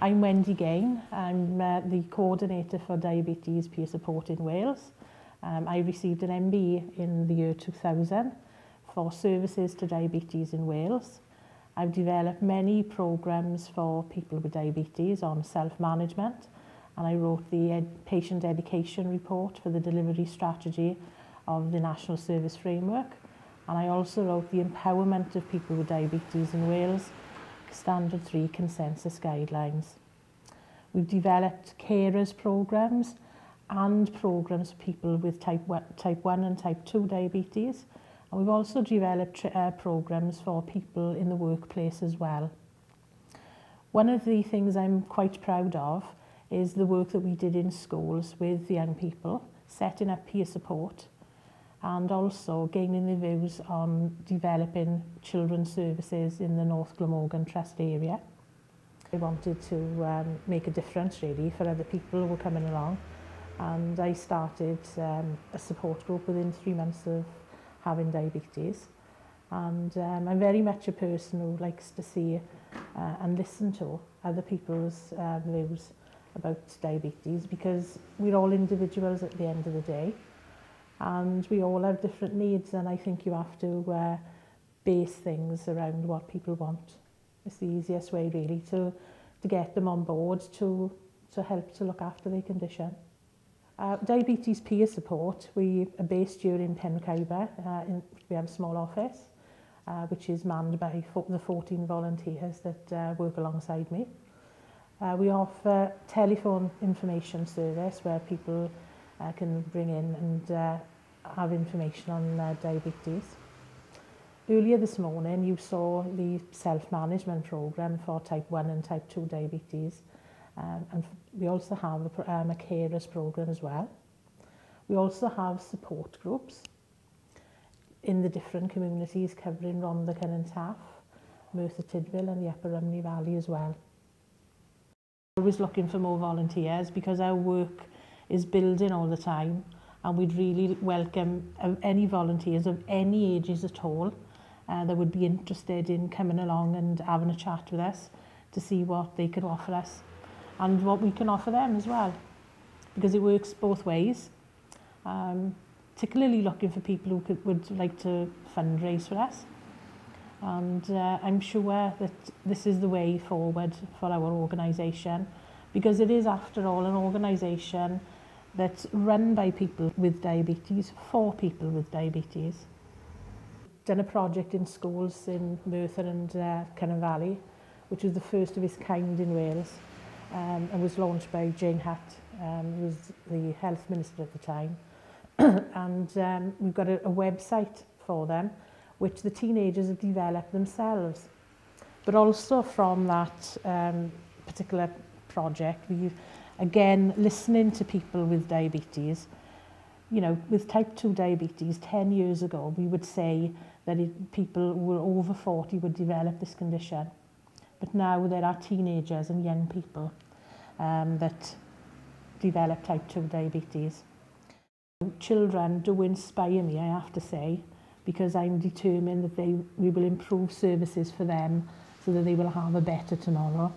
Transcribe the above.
I'm Wendy Gane. I'm the coordinator for diabetes peer support in Wales. I received an MBE in the year 2000 for services to diabetes in Wales. I've developed many programs for people with diabetes on self-management, and I wrote the patient education report for the delivery strategy of the National Service Framework, and I also wrote the empowerment of people with diabetes in Wales Standard 3 Consensus Guidelines. We've developed carers programs and programs for people with type 1 and type 2 diabetes. And we've also developed programs for people in the workplace as well. One of the things I'm quite proud of is the work that we did in schools with young people, setting up peer support, and also gaining the views on developing children's services in the North Glamorgan Trust area. I wanted to make a difference really for other people who were coming along, and I started a support group within 3 months of having diabetes. And I'm very much a person who likes to see and listen to other people's views about diabetes, because we're all individuals at the end of the day. And we all have different needs, and I think you have to base things around what people want. It's the easiest way really to get them on board to help to look after their condition. Diabetes peer support, we are based here in Pencaeba. We have a small office which is manned by the 14 volunteers that work alongside me. We offer telephone information service where people can bring in and have information on diabetes. Earlier this morning you saw the self-management programme for type 1 and type 2 diabetes, and we also have a carers programme as well. We also have support groups in the different communities covering Rhondda and Taff, Merthyr Tydfil and the Upper Rhymney Valley as well. We're always looking for more volunteers because our work is building all the time, and we'd really welcome any volunteers of any ages at all that would be interested in coming along and having a chat with us to see what they could offer us and what we can offer them as well, because it works both ways. Particularly looking for people who would like to fundraise for us, and I'm sure that this is the way forward for our organisation, because it is after all an organisation that's run by people with diabetes for people with diabetes. Done a project in schools in Merthyr and Cynon Valley, which was the first of its kind in Wales, and was launched by Jane Hutt, who was the health minister at the time. And we've got a website for them, which the teenagers have developed themselves. But also from that particular project, we've again listening to people with diabetes. You know, with type 2 diabetes 10 years ago, we would say that people who were over 40 would develop this condition. But now there are teenagers and young people that develop type 2 diabetes. Children do inspire me, I have to say, because I'm determined that we will improve services for them so that they will have a better tomorrow.